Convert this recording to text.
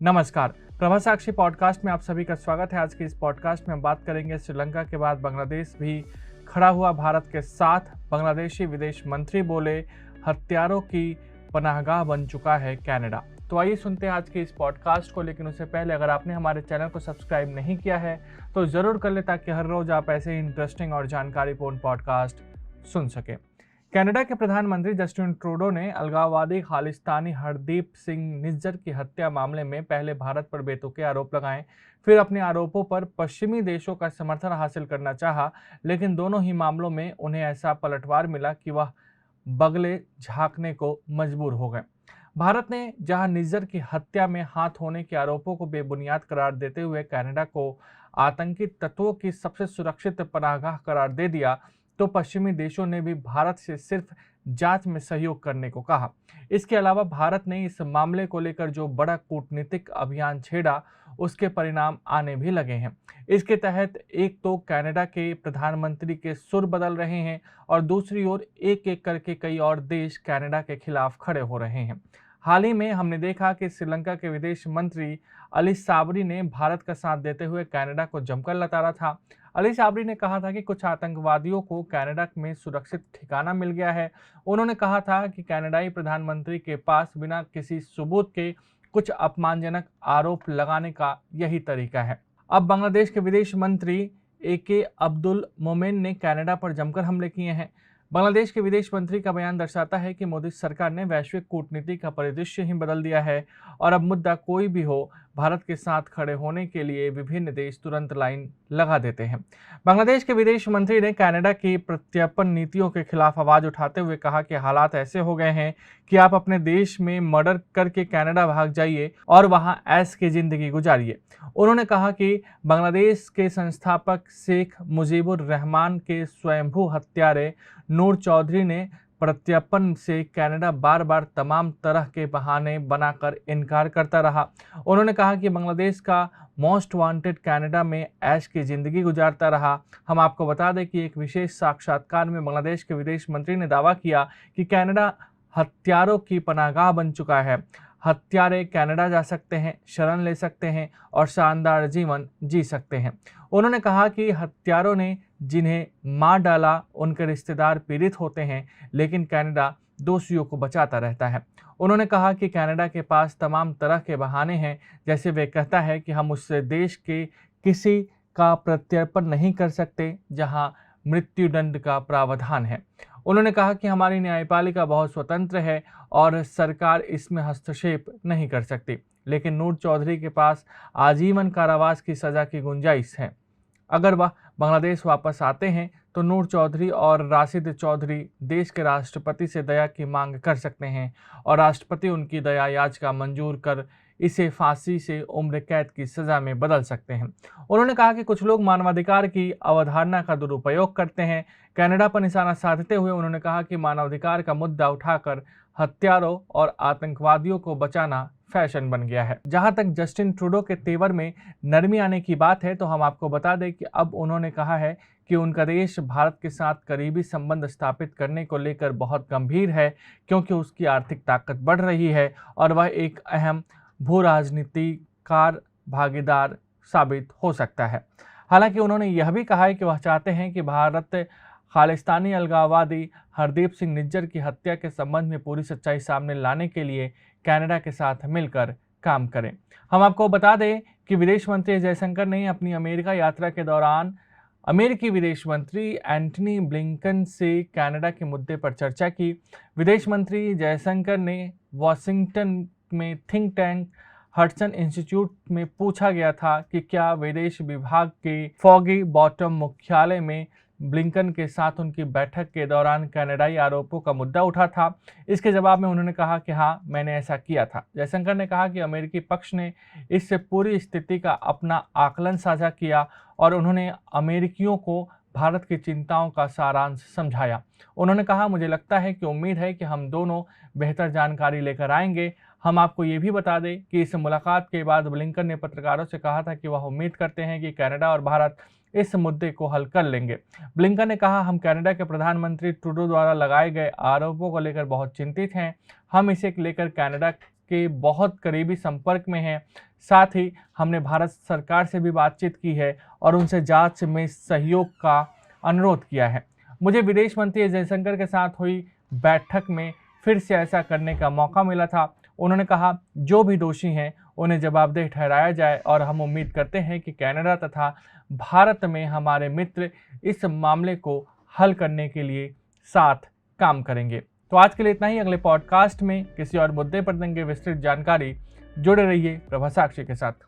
नमस्कार। प्रभा साक्षी पॉडकास्ट में आप सभी का स्वागत है। आज के इस पॉडकास्ट में हम बात करेंगे श्रीलंका के बाद बांग्लादेश भी खड़ा हुआ भारत के साथ। बांग्लादेशी विदेश मंत्री बोले हत्यारों की पनाहगाह बन चुका है कनाडा। तो आइए सुनते हैं आज के इस पॉडकास्ट को, लेकिन उससे पहले अगर आपने हमारे चैनल को सब्सक्राइब नहीं किया है तो ज़रूर कर ले, ताकि हर रोज़ आप ऐसे ही इंटरेस्टिंग और जानकारीपूर्ण पॉडकास्ट सुन सकें। कनाडा के प्रधानमंत्री जस्टिन ट्रूडो ने अलगाववादी खालिस्तानी हरदीप सिंह निज्जर की हत्या मामले में पहले भारत पर बेतुके आरोप लगाए, फिर अपने आरोपों पर पश्चिमी देशों का समर्थन हासिल करना चाहा, लेकिन दोनों ही मामलों में उन्हें ऐसा पलटवार मिला कि वह बगले झांकने को मजबूर हो गए। भारत ने जहां निज्जर की हत्या में हाथ होने के आरोपों को बेबुनियाद करार देते हुए कनाडा को आतंकी तत्वों की सबसे सुरक्षित पनाहगाह करार दे दिया, तो पश्चिमी देशों ने भी भारत से सिर्फ जांच में सहयोग करने को कहा। इसके अलावा भारत ने इस मामले को लेकर जो बड़ा कूटनीतिक अभियान छेड़ा, उसके परिणाम आने भी लगे हैं। इसके तहत एक तो कनाडा के प्रधानमंत्री के सुर बदल रहे हैं और दूसरी ओर एक एक करके कई और देश कनाडा के खिलाफ खड़े हो रहे हैं। हाल ही में हमने देखा कि श्रीलंका के विदेश मंत्री अली साबरी ने भारत का साथ देते हुए कनाडा को जमकर लताड़ा था। अली साबरी ने कहा था कि कुछ आतंकवादियों को कनाडा में सुरक्षित ठिकाना मिल गया है। उन्होंने कहा था कि कनाडाई प्रधानमंत्री के पास बिना किसी सबूत के कुछ अपमानजनक आरोप लगाने का यही तरीका है। अब बांग्लादेश के विदेश मंत्री AK अब्दुल मोमेन ने कनाडा पर जमकर हमले किए हैं। बांग्लादेश के विदेश मंत्री का बयान दर्शाता है कि मोदी सरकार ने वैश्विक कूटनीति का परिदृश्य ही बदल दिया है और अब मुद्दा कोई भी हो, भारत के साथ खड़े होने के लिए विभिन्न देश तुरंत लाइन लगा देते हैं। बांग्लादेश के विदेश मंत्री ने कनाडा की प्रत्यर्पण नीतियों के खिलाफ आवाज उठाते हुए कहा कि हालात ऐसे हो गए हैं कि आप अपने देश में मर्डर करके कनाडा भाग जाइए और वहां ऐश की जिंदगी गुजारिए। उन्होंने कहा कि बांग्लादेश के संस्थापक शेख मुजीबुर रहमान के स्वयंभू हत्यारे नूर चौधरी ने प्रत्यर्पण से कनाडा बार बार तमाम तरह के बहाने बनाकर इनकार करता रहा। उन्होंने कहा कि बांग्लादेश का मोस्ट वांटेड कनाडा में ऐश की जिंदगी गुजारता रहा। हम आपको बता दें कि एक विशेष साक्षात्कार में बांग्लादेश के विदेश मंत्री ने दावा किया कि कनाडा हत्यारों की पनाहगाह बन चुका है। हत्यारे कनाडा जा सकते हैं, शरण ले सकते हैं और शानदार जीवन जी सकते हैं। उन्होंने कहा कि हत्यारों ने जिन्हें मार डाला उनके रिश्तेदार पीड़ित होते हैं, लेकिन कनाडा दोषियों को बचाता रहता है। उन्होंने कहा कि कनाडा के पास तमाम तरह के बहाने हैं, जैसे वे कहता है कि हम उस देश के किसी का प्रत्यर्पण नहीं कर सकते जहां मृत्युदंड का प्रावधान है। उन्होंने कहा कि हमारी न्यायपालिका बहुत स्वतंत्र है और सरकार इसमें हस्तक्षेप नहीं कर सकती, लेकिन नूर चौधरी के पास आजीवन कारावास की सजा की गुंजाइश है। अगर वह बांग्लादेश वापस आते हैं तो नूर चौधरी और राशिद चौधरी देश के राष्ट्रपति से दया की मांग कर सकते हैं और राष्ट्रपति उनकी दया याचिका मंजूर कर इसे फांसी से उम्र कैद की सजा में बदल सकते हैं। उन्होंने कहा कि कुछ लोग मानवाधिकार की अवधारणा का दुरुपयोग करते हैं। कनाडा पर निशाना साधते हुए उन्होंने कहा कि मानवाधिकार का मुद्दा उठाकर हत्यारों और आतंकवादियों को बचाना फैशन बन गया है। जहां तक जस्टिन ट्रूडो के तेवर में नरमी आने की बात है, तो हम आपको बता दें कि अब उन्होंने कहा है कि उनका देश भारत के साथ करीबी संबंध स्थापित करने को लेकर बहुत गंभीर है, क्योंकि उसकी आर्थिक ताकत बढ़ रही है और वह एक अहम भू राजनीतिकार भागीदार साबित हो सकता है। हालांकि उन्होंने यह भी कहा है कि वह चाहते हैं कि भारत खालिस्तानी अलगाववादी हरदीप सिंह निज्जर की हत्या के संबंध में पूरी सच्चाई सामने लाने के लिए कनाडा के साथ मिलकर काम करें। हम आपको बता दें कि विदेश मंत्री जयशंकर ने अपनी अमेरिका यात्रा के दौरान अमेरिकी विदेश मंत्री एंटनी ब्लिंकन से कनाडा के मुद्दे पर चर्चा की। विदेश मंत्री जयशंकर ने वॉशिंगटन में थिंक टैंक हडसन इंस्टीट्यूट में पूछा गया था कि क्या विदेश विभाग के फॉगी बॉटम मुख्यालय में ब्लिंकन के साथ उनकी बैठक के दौरान कनाडाई आरोपों का मुद्दा उठा था। इसके जवाब में उन्होंने कहा कि हाँ, मैंने ऐसा किया था। जयशंकर ने कहा कि अमेरिकी पक्ष ने इससे पूरी स्थिति का अपना आकलन साझा किया और उन्होंने अमेरिकियों को भारत की चिंताओं का सारांश समझाया। उन्होंने कहा, मुझे लगता है कि उम्मीद है कि हम दोनों बेहतर जानकारी लेकर आएंगे। हम आपको ये भी बता दें कि इस मुलाकात के बाद ब्लिंकन ने पत्रकारों से कहा था कि वह उम्मीद करते हैं कि कनाडा और भारत इस मुद्दे को हल कर लेंगे। ब्लिंकन ने कहा, हम कनाडा के प्रधानमंत्री ट्रूडो द्वारा लगाए गए आरोपों को लेकर बहुत चिंतित हैं। हम इसे लेकर कनाडा के बहुत करीबी संपर्क में हैं। साथ ही हमने भारत सरकार से भी बातचीत की है और उनसे जांच में सहयोग का अनुरोध किया है। मुझे विदेश मंत्री एस जयशंकर के साथ हुई बैठक में फिर से ऐसा करने का मौका मिला था। उन्होंने कहा, जो भी दोषी हैं उन्हें जवाबदेह ठहराया जाए और हम उम्मीद करते हैं कि कनाडा तथा भारत में हमारे मित्र इस मामले को हल करने के लिए साथ काम करेंगे। तो आज के लिए इतना ही। अगले पॉडकास्ट में किसी और मुद्दे पर देंगे विस्तृत जानकारी। जुड़े रहिए प्रभा साक्षी के साथ।